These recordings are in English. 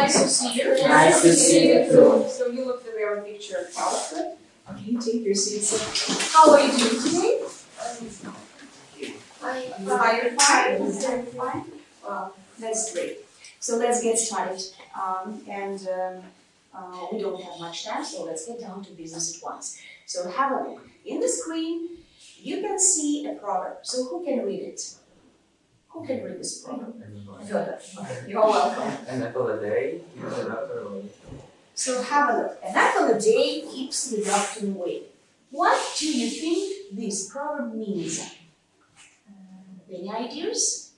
nice to see you. Nice to see you too. So you look the very picture of health. Okay, take your seats. How are you doing today? I'm fine. Well, that's great. So let's get started. We don't have much time, so let's get down to business at once. So have a look. In the screen, you can see a proverb. So who can read it? Who can read this proverb? Fyodor. You're welcome. An apple a day keeps the doctor away. So have a look. An apple a day keeps the doctor away. What do you think this proverb means? Any ideas?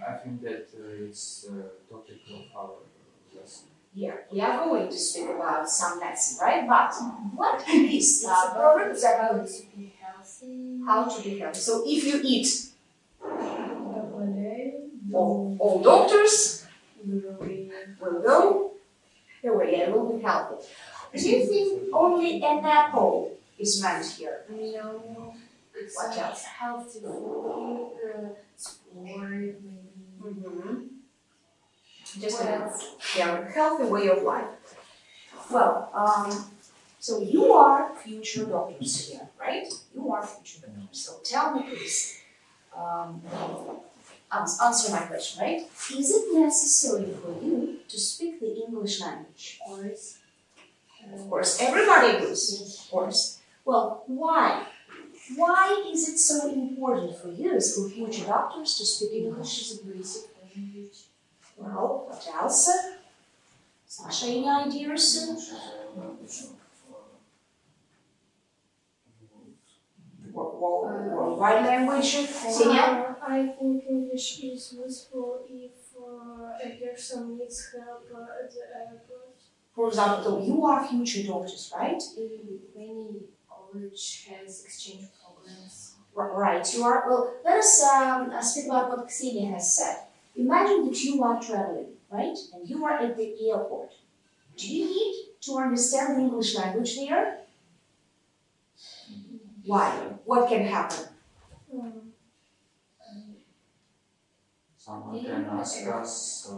I think that it's a topic of our lesson. Yeah, we are going to speak about some lesson, right? But what is this proverb? How to be healthy. How to be healthy. So if you eat all doctors will go away and will be healthy. Do you think only an apple is meant here? No, it's What else? healthy food, sport, maybe. Just a healthy way of life. Well, so you are future doctors here, right? You are future doctors. So tell me please, answer my question, right? Is it necessary for you to speak the English language? Of course, everybody does, of course. Well, why? Why is it so important for you as for future doctors to speak English? Is a basic language. Well, what else? Sasha, any ideas? Worldwide language? Senior? I think English is useful if a person needs help at the airport. For example, you are future doctors, right? Many college has exchange programs. Right, you are. Well, let us speak about what Ksenia has said. Imagine that you are traveling, right? And you are at the airport. Do you need to understand the English language there? Why? What can happen? Someone can ask us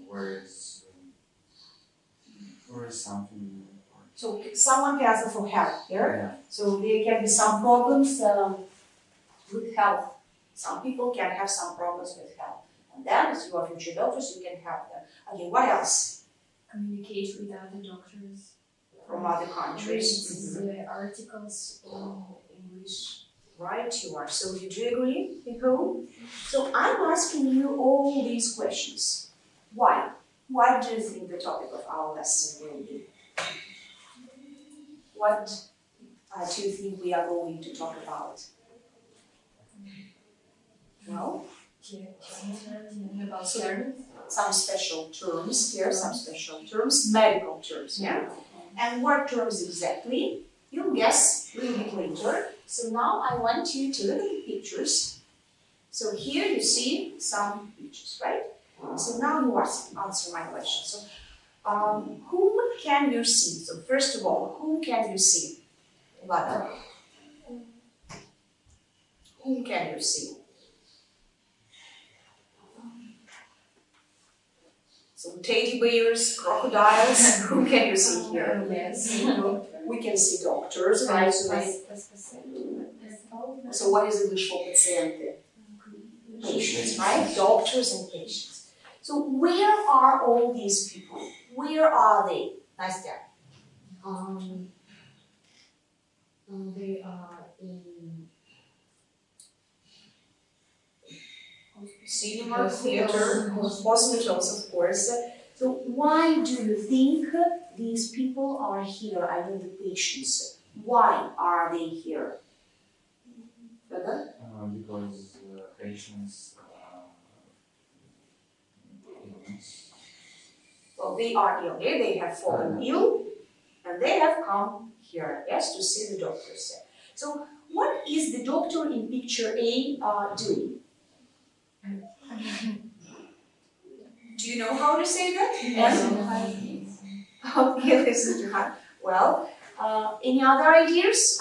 where is something important. So someone can ask for help here. Yeah. So there can be some problems with health. Some people can have some problems with health. And then, as you are future doctors, you can help them. Okay, what else? Communicate with other doctors. From other countries. Read the articles in English. Right, you are. So you do agree, Nicole? So I'm asking you all these questions. Why? What do you think the topic of our lesson will be? What do you think we are going to talk about? Well, About terms. some special terms here, some special terms, medical terms, yeah? And what terms exactly? You'll guess a little bit later. So now I want you to look at the pictures. So here you see some pictures, right? So now you answer my question. So whom can you see? So first of all, whom can you see? Vlada. Whom can you see? So teddy bears, crocodiles, who can you see here? Yes. We can see doctors, right? So what is English for paciente? Patients, right? Doctors and patients. So where are all these people? Where are they? Nastya. They are in Cinema, theater, hospitals, of course. So why do you think these people are here? I mean the patients. Why are they here? Because patients illness. Well, they are ill. They have fallen ill, and they have come here, yes, to see the doctors. So what is the doctor in picture A doing? Do you know how to say that? Yes. Okay, listen to her. Well, any other ideas?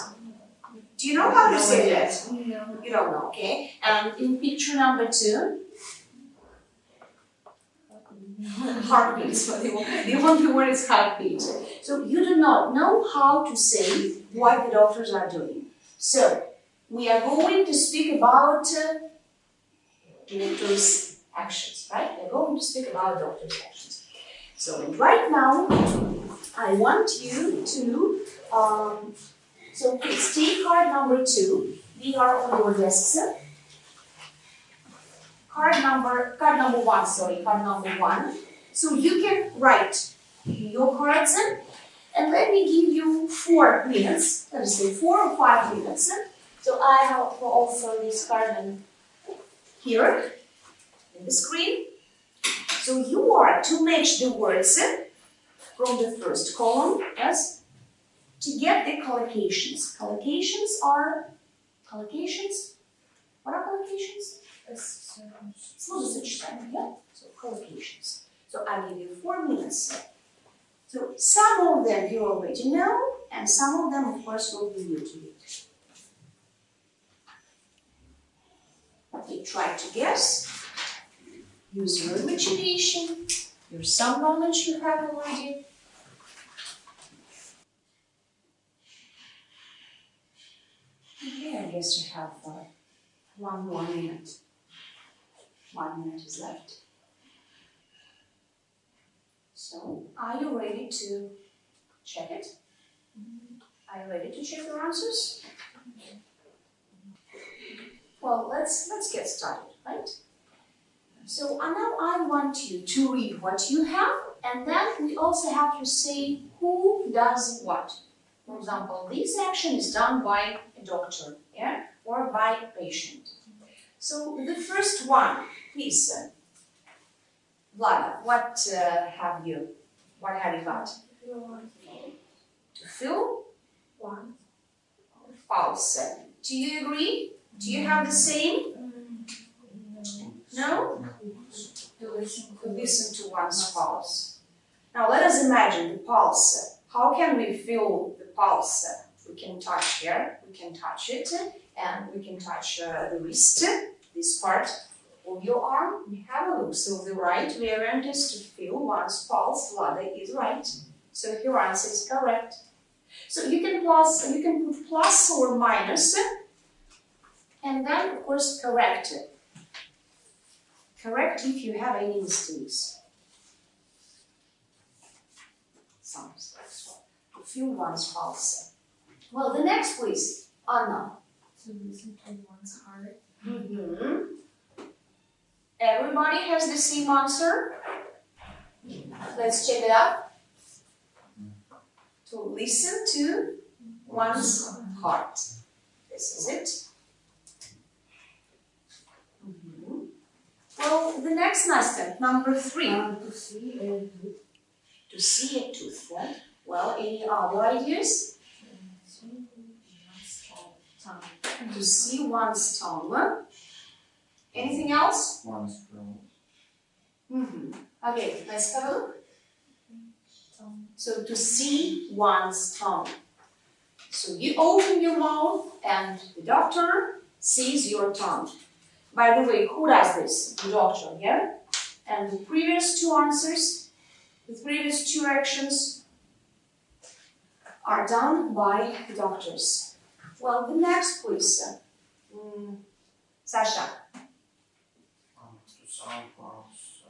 Do you know how to say that? No. You don't know, okay? And in picture number 2, Heartbeat. So the only word is heartbeat. So you do not know how to say what the doctors are doing. So we are going to speak about doctors' actions, right? We're going to speak about doctors' actions. So right now, I want you to, so please take card number 2. We are on your desks. Card number 1, sorry, card number 1. So you can write your cards in, and let me give you 4 minutes, let us say 4 or 5 minutes. So I have also this card here in the screen. So you are to match the words from the first column, yes, to get the collocations. Collocations are, what are collocations? Словосочетания, yeah? So collocations. So I give you 4 minutes. So some of them you already know, and some of them, of course, will be new to you. Okay, try to guess. Use your imagination, your some knowledge you have already. Okay, I guess you have 1 more minute. 1 minute is left. So, are you ready to check it? Are you ready to check your answers? Well, let's get started, right? So now I want you to read what you have, and then we also have to say who does what. For example, this action is done by a doctor, yeah, or by a patient. So the first one, please, Vlada, what have you got? To fill pulse. Do you agree? Do you have the same? No? To listen to one's pulse. Now let us imagine the pulse. How can we feel the pulse? We can touch here, we can touch it, and we can touch the wrist, this part of your arm. We have a look. So the right variant is to feel one's pulse. Vlada is right. So your answer is correct. So you can put plus or minus, and then of course correct it. Correct if you have any mistakes. Some mistakes. To feel one's pulse. Well, the next, please, Anna. To listen to one's heart. Everybody has the same answer. Let's check it out. To listen to one's heart. This is it. Well, the next Nastya, number 3. To see a tooth. To see a tooth. Right? Well, any other ideas? To see one's tongue. Anything else? One's throat. Okay, let's have a look. So to see one's tongue. So you open your mouth and the doctor sees your tongue. By the way, who does this? The doctor, yeah? And the previous 2 answers, the previous 2 actions are done by the doctors. Well, the next, please. Sasha. To sound pulse.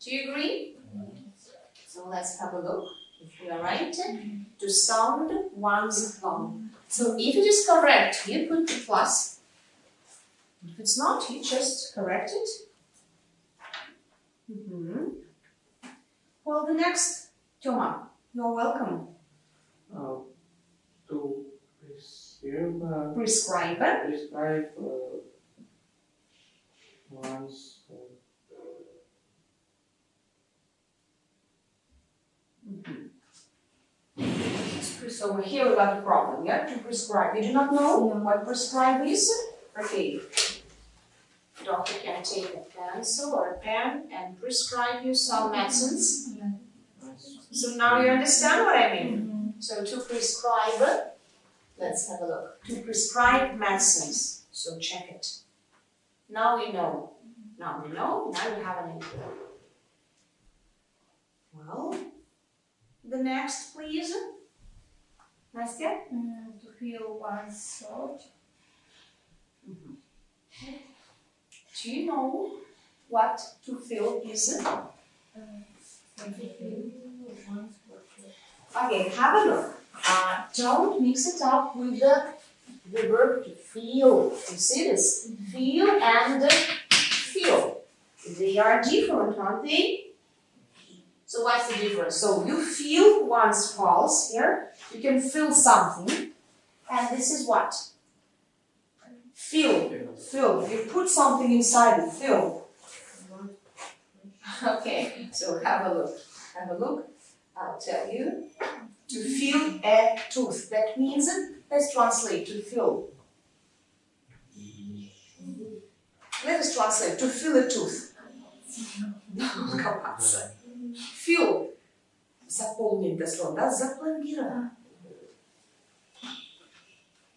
Do you agree? So let's have a look if we are right. To sound one's lung. So if it is correct, you put the plus. If it's not, you just correct it. Well, the next, Toma, you're welcome. To Prescribe. One's So here we got a problem, yeah? To prescribe. You do not know what prescribe is? Okay. The doctor can take a pencil or a pen and prescribe you some medicines. So now you understand what I mean? So to prescribe Let's have a look. To prescribe medicines. So check it. Now we know. Now we know. Now we have an idea. Well, the next, please. Nastya? To feel one's thought. Do you know what to feel is? Okay, have a look. Don't mix it up with the verb to feel. You see this? Feel and feel. They are different, aren't they? So what's the difference? So you feel one's pulse here. You can feel something. And this is what? Feel. Feel. You put something inside it. Feel. Okay, so have a look. Have a look. I'll tell you. To feel a tooth. That means, let's translate, to feel. Let us translate, to feel a tooth. Feel. Заполнить дословно, да? Запланировать.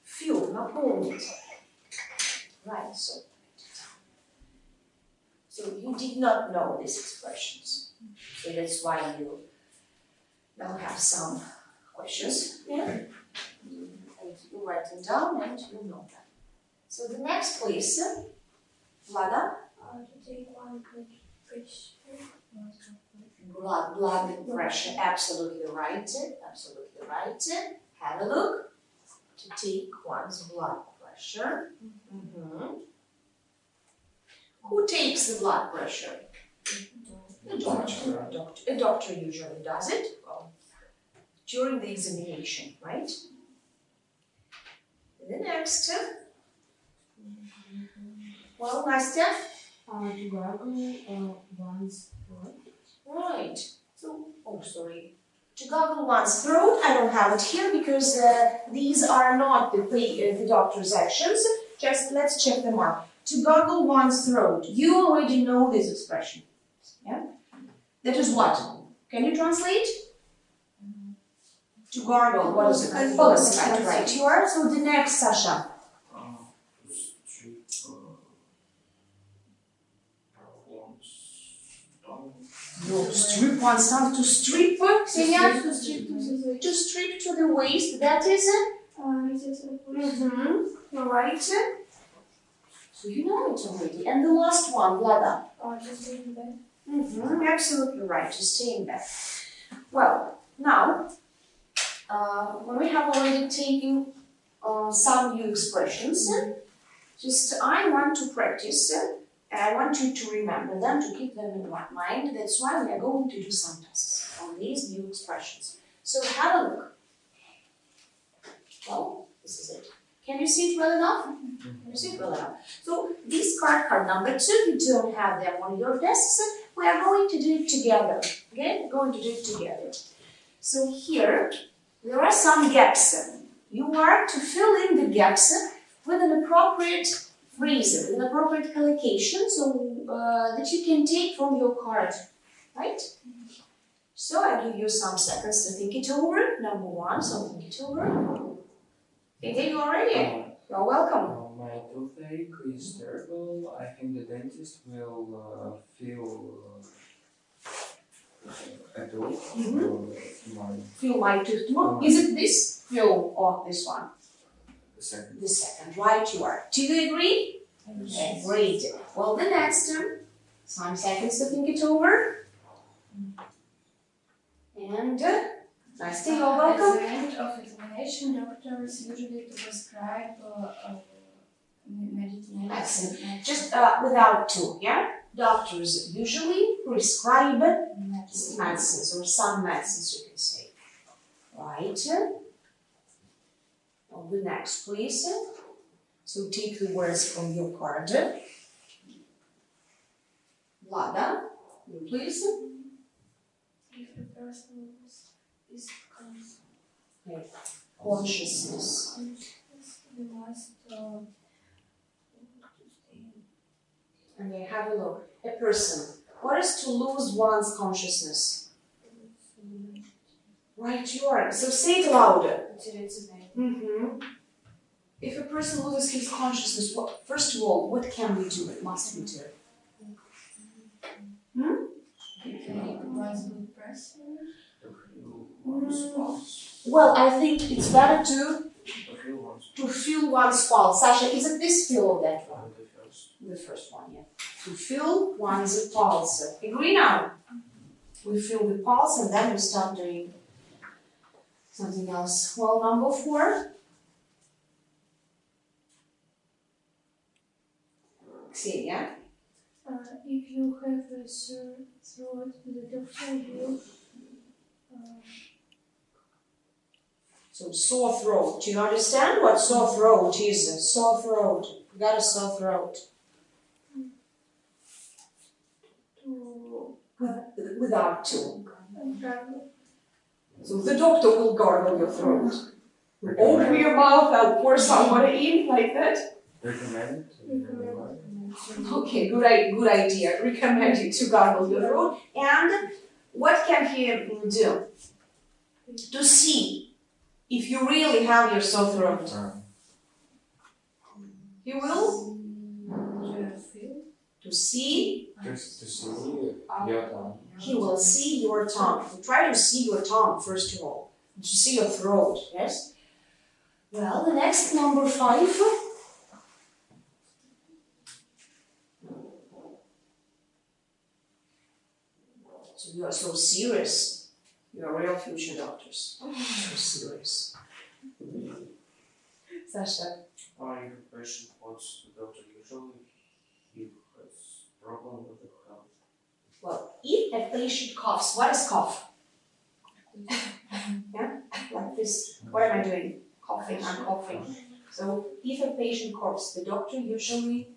Feel, наполнить. Right, so you did not know these expressions. So that's why you now have some questions here. And you write them down and you know them. So the next please, Vlada. To take one Blood pressure, absolutely right. Absolutely right. Have a look. To take one's blood pressure. Who takes the blood pressure? The doctor. A doctor usually does it during the examination, right? The next. Well, Nastya? To gargle one's throat. Right. So, sorry. To gargle one's throat, I don't have it here because these are not the doctor's actions. Just let's check them out. To gargle one's throat. You already know this expression. Yeah? That is what? Can you translate? To gargle, what is it? Polysaccharides, right? You are. So the next, Sasha. No, to strip one's tongue. To strip, Ksenia? To strip to the waist. That is Right. So you know it already. And the last one, Vlada. to stay in bed. Absolutely right, to stay in bed. Well, now, when we have already taken some new expressions, I want to practice, and I want you to remember them, to keep them in mind. That's why we are going to do some tasks on these new expressions. So have a look. Well, this is it. Can you see it well enough? Can you see it well enough? So this card number 2, you don't have them on your desks. We are going to do it together. Okay? We're going to do it together. So here, there are some gaps. You are to fill in the gaps with an appropriate phrase, with an appropriate collocation, so that you can take from your card. Right? So I give you some seconds to think it over. Number 1, so think it over. Okay, you already? You're welcome. My toothache is terrible. I think the dentist will feel at all. Feel my tooth tomorrow. Is it this? Feel or this one? The second. The second. Right, you are. Do you agree? Yes. Great. Well, the next some seconds to think it over. And Nastya, you're welcome. At the end of examination, doctors usually prescribe medicine. Excellent. Just without to, yeah? Doctors usually prescribe medicines, or some medicines, you can say. Right. On the next, please. So take the words from your card. Vlada, you please. If a person is Consciousness. we must And then have a look. A person. What is to lose one's consciousness? Right, you are. So say it louder. потерять сознание. If a person loses his consciousness, first of all, what can we do? What must we do? One's blood pressure. Well, I think it's better to feel one's pulse. Sasha, is it this feel or that one? The first one, yeah. To feel one's pulse. Agree now? We feel the pulse and then we start doing something else. Well, number 4. Ksenia? If you have a sore throat, the doctor will. So sore throat. Do you understand what sore throat is? Sore throat. You got a sore throat. Without to. So the doctor will gargle your throat. Open your mouth and pour some water in like that. Recommend it. Okay, good idea. Recommend you to gargle your throat. And what can he do? To see if you really have your sore throat. He will? To see. Just to see your tongue. He will see your tongue. Try to see your tongue, first of all. To see your throat, yes? Well, the next, number 5. So you are so serious. You are real future doctors. So serious. Sasha? If a patient wants the doctor, usually he has problem with the health. Well, if a patient coughs, what is cough? Yeah, like this. What am I doing? Coughing, I'm coughing. So if a patient coughs, the doctor usually...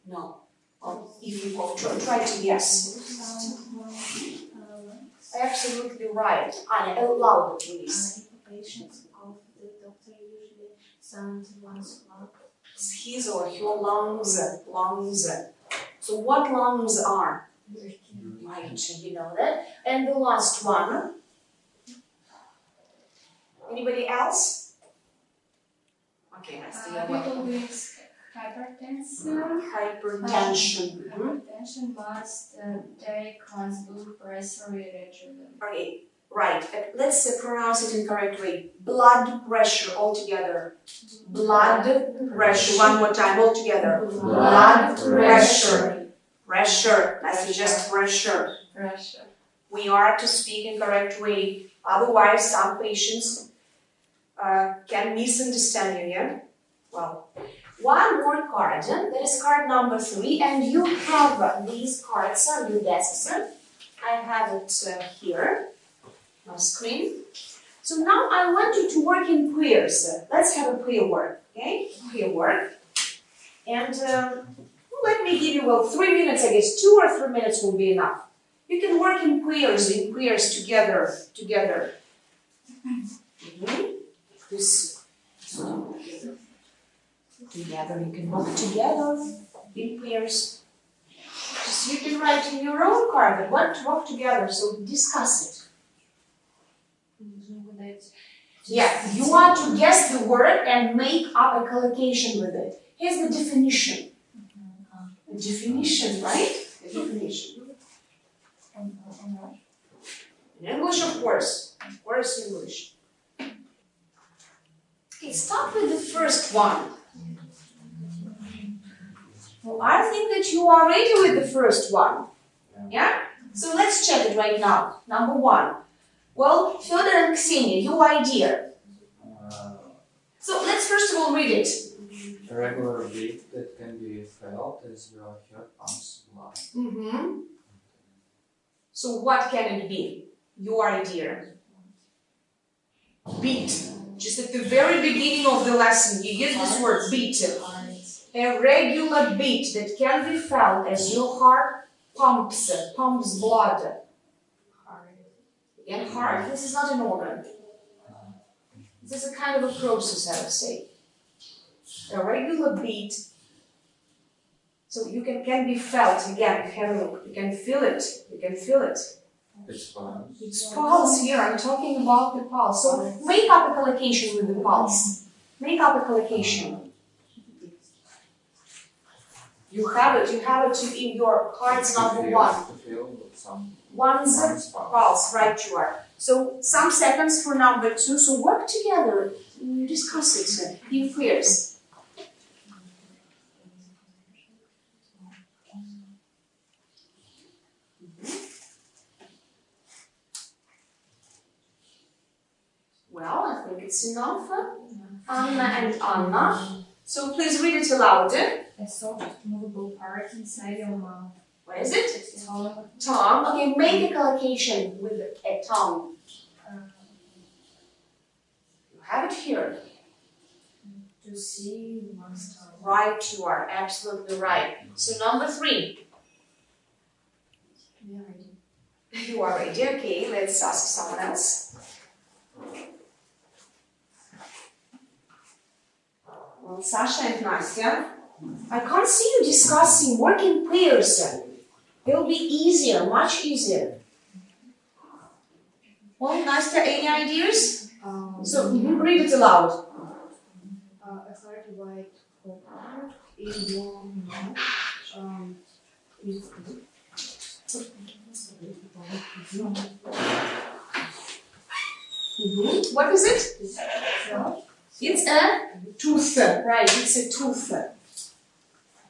No. If you cough, try to guess. Absolutely right. Anya, louder, please. If a patient coughs, the doctor usually sounds one's lung. His or her lungs. So what lungs are? Right, you know that. And the last one. Anybody else? Okay, that's the other People one. with hypertension. Hypertension. Must take one's blood pressure regularly. Okay, right. Let's pronounce it in correct way. Blood pressure altogether. Blood pressure. One more time altogether. Blood pressure. Pressure. That's just pressure. We are to speak in correct way. Otherwise, some patients can misunderstand you, yeah? Well, one more card. That is card number 3. And you have these cards on your desks. I have it here on screen. So now I want you to work in pairs. Let's have a pair work, okay? Pair work. And let me give you, 3 minutes, I guess. 2 or 3 minutes will be enough. You can work in pairs together. This. Together, you can work together in pairs. Just you can write in your own card that want to work together, so discuss it. Yeah, you want to guess the word and make up a collocation with it. Here's the definition. The definition, right? The definition. In English, of course. Of course, English. Okay, start with the first one. Well, I think that you are ready with the first one. Yeah? So let's check it right now. Number 1. Well, Fyodor and Ksenia, your idea. So let's first of all read it. A regular beat that can be felt as your heart pumps blood. So what can it be? Your idea. Beat. Just at the very beginning of the lesson, you use this word, beat. A regular beat that can be felt as your heart pumps blood. Again, heart, this is not an organ. This is a kind of a process, I would say. A regular beat. So you can be felt again. Have a look. You can feel it. You can feel it. It's pulse. It's pulse here. I'm talking about the pulse. So make up a collocation with the pulse. Make up a collocation. You have it. You have it in your cards number one. To feel some One's pulse. Right, you are. So some seconds for number two. So work together. You discuss it in pairs. Well, I think it's enough. Anna and Anna. So please read it aloud. A soft, movable part inside your mouth. What is it? Tongue. Tongue. Okay, make a collocation with a tongue. You have it here. To see one's tongue. Right, you are absolutely right. So number three. We are ready. You are ready. Okay, let's ask someone else. Well, Sasha and Nastya, I can't see you discussing work in pairs. It'll be easier, much easier. Well, Nastya, any ideas? So read it aloud. A hard white copper in your mouth is What is it? It's a tooth, right? It's a tooth.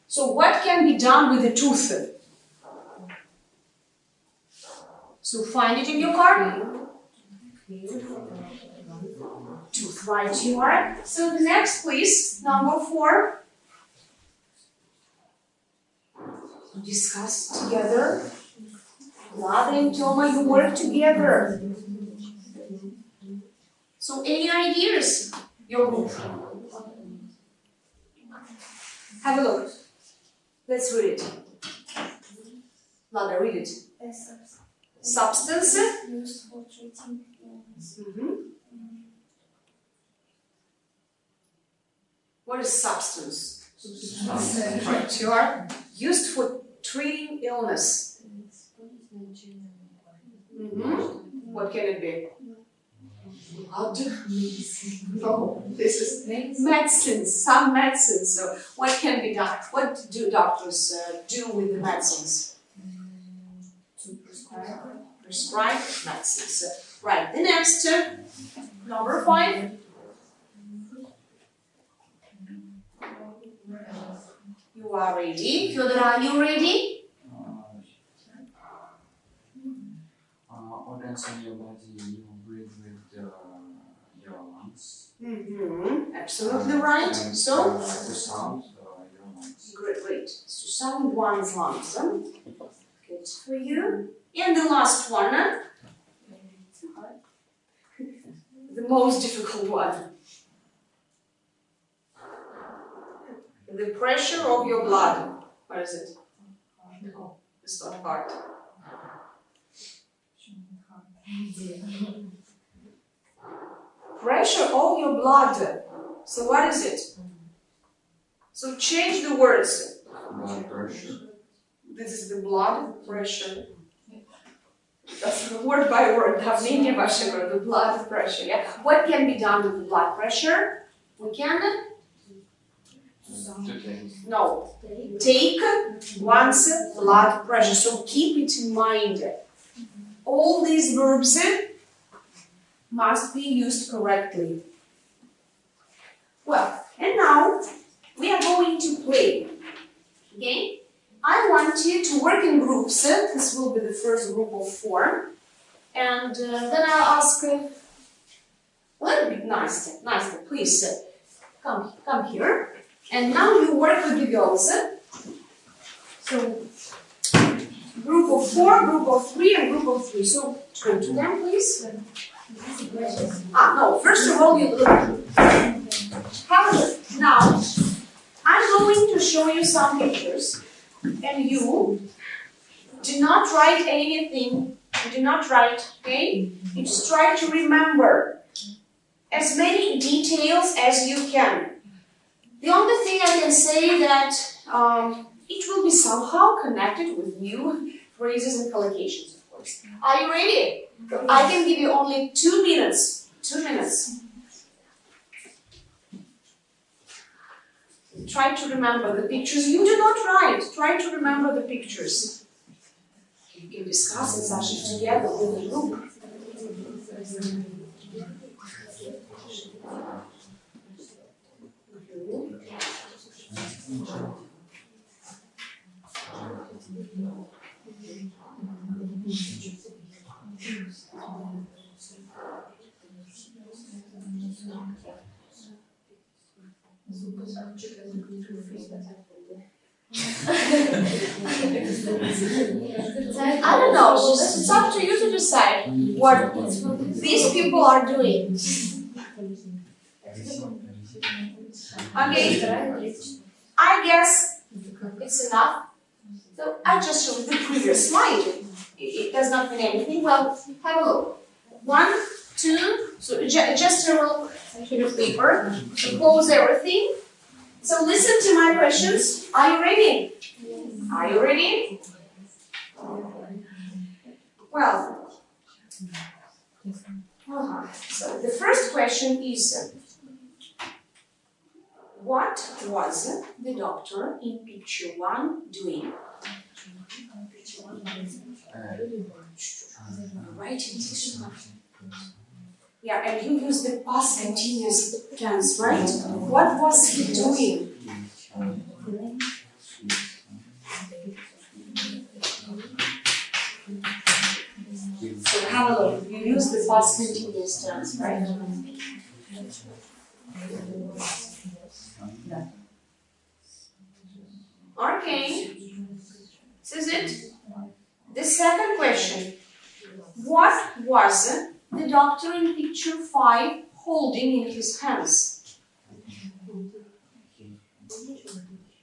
So what can be done with a tooth? So find it in your card. Tooth, right? You are. So the next, please, number four. Discuss together. Vlada and Toma, you work together. So any ideas? Your group. Have a look. Let's read it. Vlada, read it. A substance Substance. used for treating illness. What is substance? Right, you are used for treating illness. What can it be? Blood? No, this is medicines, some medicines. So what can be done? What do doctors do with the medicines? to prescribe. Prescribe medicines. Right, the next, number five. You are ready. Fyodor, are you ready? Organs in your body, you breathe with your lungs. Absolutely right. And, So, to sound your lungs. great. To sound one's lungs. Good for you. And the last one. The most difficult one. The pressure of your blood. What is it? No, it's not heart. Pressure of your blood. So what is it? So change the words. Blood pressure. This is the blood pressure. That's word by word. Давление ваше крови, the blood pressure. Yeah. What can be done with the blood pressure? We can take one's blood pressure. So keep it in mind. All these verbs must be used correctly. Well, and now we are going to play. Okay? I want you to work in groups. This will be the first group of 4. And then I'll ask a little bit Nastya, please come here. And now you work with the girls. So, group of 4, group of 3, and group of 3. So, go to them, please. No, first of all, you look. Have a look. Now, I'm going to show you some pictures. And you do not write anything. You do not write, okay? You just try to remember as many details as you can. The only thing I can say that it will be somehow connected with new phrases and collocations, of course. Are you ready? I can give you only 2 minutes. 2 minutes. Try to remember the pictures. You do not write. Try to remember the pictures. You can discuss and such it together with the group. I don't know, it's up to you to decide what these people are doing. Okay, I guess it's enough. So I just showed the previous slide. It does not mean anything. Well, have a look. 1, 2, so just a little sheet of paper. So close everything. So listen to my questions. Are you ready? Are you ready? Well, so the first question is, what was the doctor in picture 1 doing? Writing. Yeah, and you use the past continuous tense, right? What was he doing? So have a look. You use the past continuous tense, right? Okay. This is it. The second question. What was the doctor in picture 5 holding in his hands?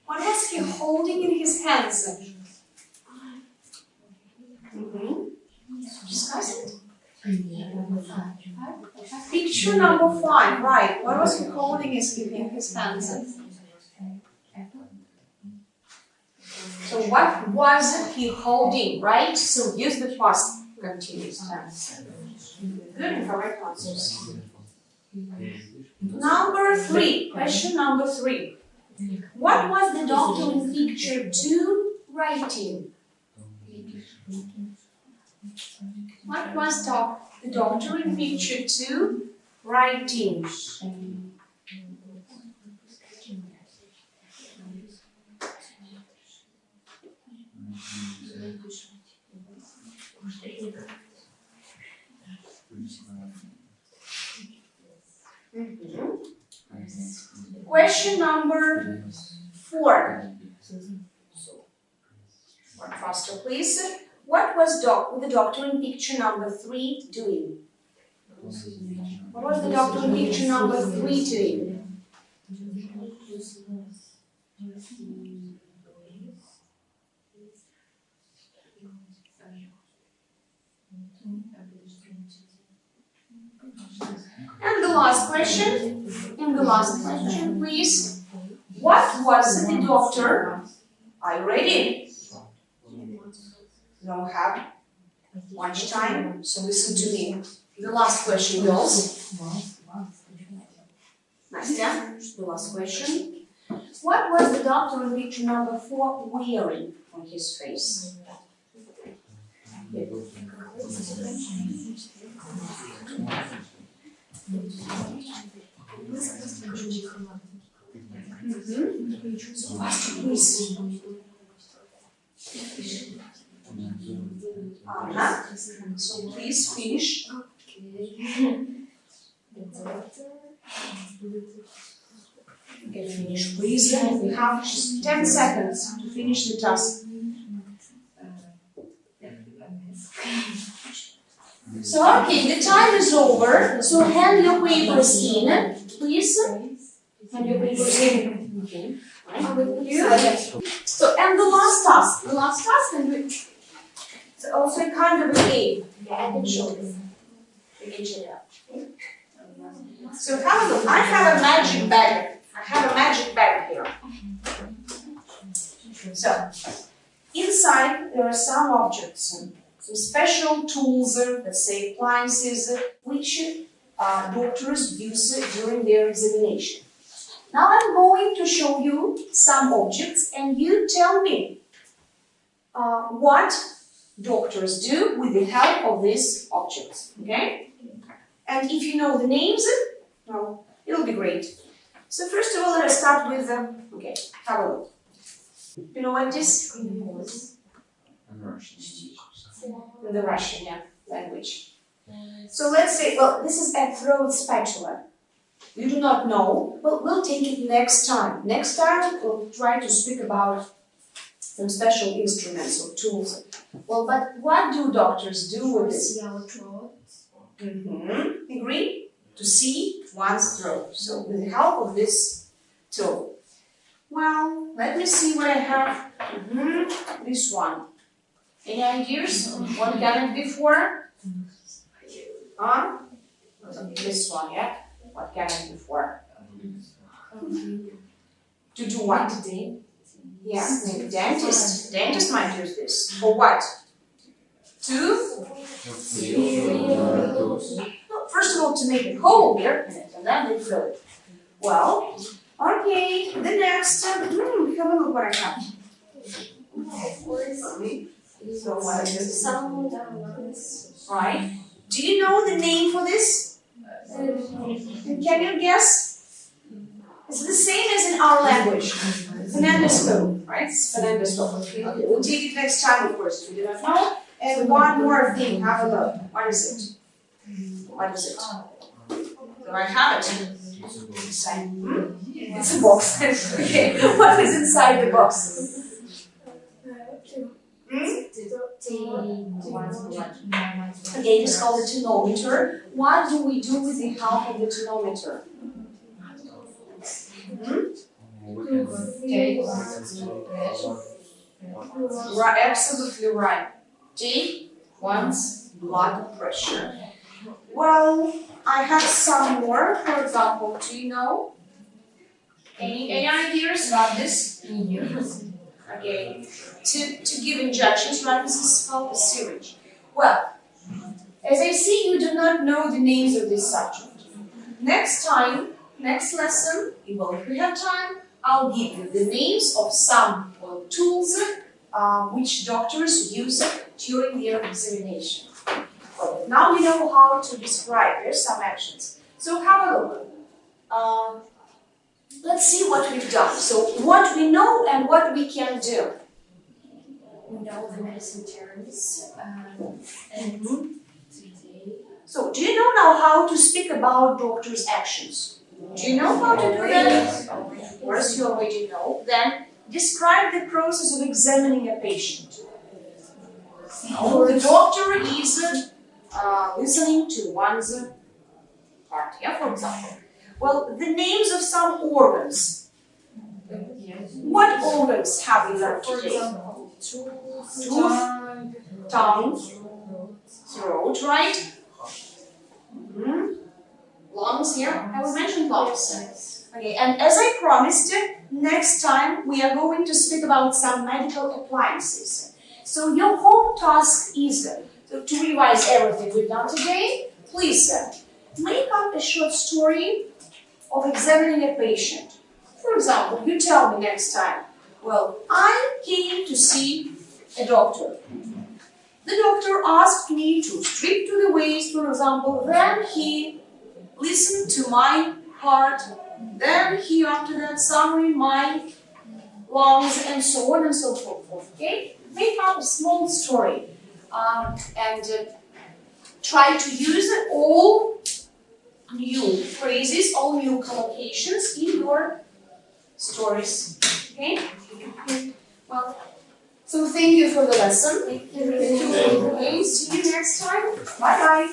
What was he holding in his hands? Discuss it. Picture number 5, right. What was he holding in his hands? So what was he holding, right? So use the past continuous tense. Good and correct answers. Number 3, question number 3. What was the doctor in picture 2 writing? What was the doctor in picture 2 writing? Question number 4. Work faster, please. What was the doctor in picture number 3 doing? What was the doctor in picture number 3 doing? And the last question. Please. What was the doctor? Are you ready? You don't have much time, so listen to me. The last question, girls. Nastya, the last question. What was the doctor in picture number 4 wearing on his face? So faster, please. So please finish. You can finish, please. We have just 10 seconds to finish the task. So, okay, the time is over. So, hand your papers in, please. Hand your papers in. Okay. So, and the last task, and it's also kind of a game. Yeah, I can show you. You can check it out. Okay? So, have a look. I have a magic bag. I have a magic bag here. So, inside there are some objects, some special tools, let's say appliances, which doctors use during their examination. Now I'm going to show you some objects and you tell me what doctors do with the help of these objects, okay? And if you know the names, well, it'll be great. So first of all, let us start with, okay, have a look. You know what this is? The Russian language. So let's say, well, this is a throat spatula. You do not know, but we'll take it next time. Next time, we'll try to speak about some special instruments or tools. Well, but what do doctors do with this? Agree? To see one's throat. So with the help of this tool. Well, let me see what I have. This one. Any ideas? What can it be for? This one, yeah? What can it be for? To do what? Yeah, maybe dentist. Dentist might use this. For what? To? First of all, to make a hole here, and then they fill it. Well, okay, the next, have a look what I have. So what is this? Right. Do you know the name for this? Can you guess? It's the same as in our language. Phonendoscope, right? It's phonendoscope. Okay, we'll take it next time, of course, if we do not know. And one more thing, have a look. What is it? What is it? So I have it. It's a box. Okay, what is inside the box? Okay, it is called a tonometer. What do we do with the help of the tonometer? Right, absolutely right. Take one's blood pressure. Well, I have some more. For example, do you know? Any ideas about this? Okay, to give injections, right? This is called a syringe. Well, as I see, you do not know the names of this subject. Next time, next lesson, well, if we have time, I'll give you the names of some tools which doctors use during their examination. Well, now we know how to describe. There's some actions. So have a look. Let's see what we've done. So what we know and what we can do. We know the medicine terms. So do you know now how to speak about doctors' actions? Do you know how to do that? Of course, you already know. Then describe the process of examining a patient. The doctor is listening to one's heart, for example. Well, the names of some organs. What organs have we learned today? Tooth, tongue, throat, right? Lungs here. Have we mentioned lungs? Okay, and as I promised, next time we are going to speak about some medical appliances. So your home task is to revise everything we've done today. Please make up a short story of examining a patient. For example, you tell me next time, well, I came to see a doctor. The doctor asked me to strip to the waist, for example, then he listened to my heart, then he, after that, summarized my lungs, and so on and so forth, okay? Make up a small story and try to use all new phrases, all new collocations in your stories, okay? Well, so thank you for the lesson. Thank you. See you next time. Bye-bye.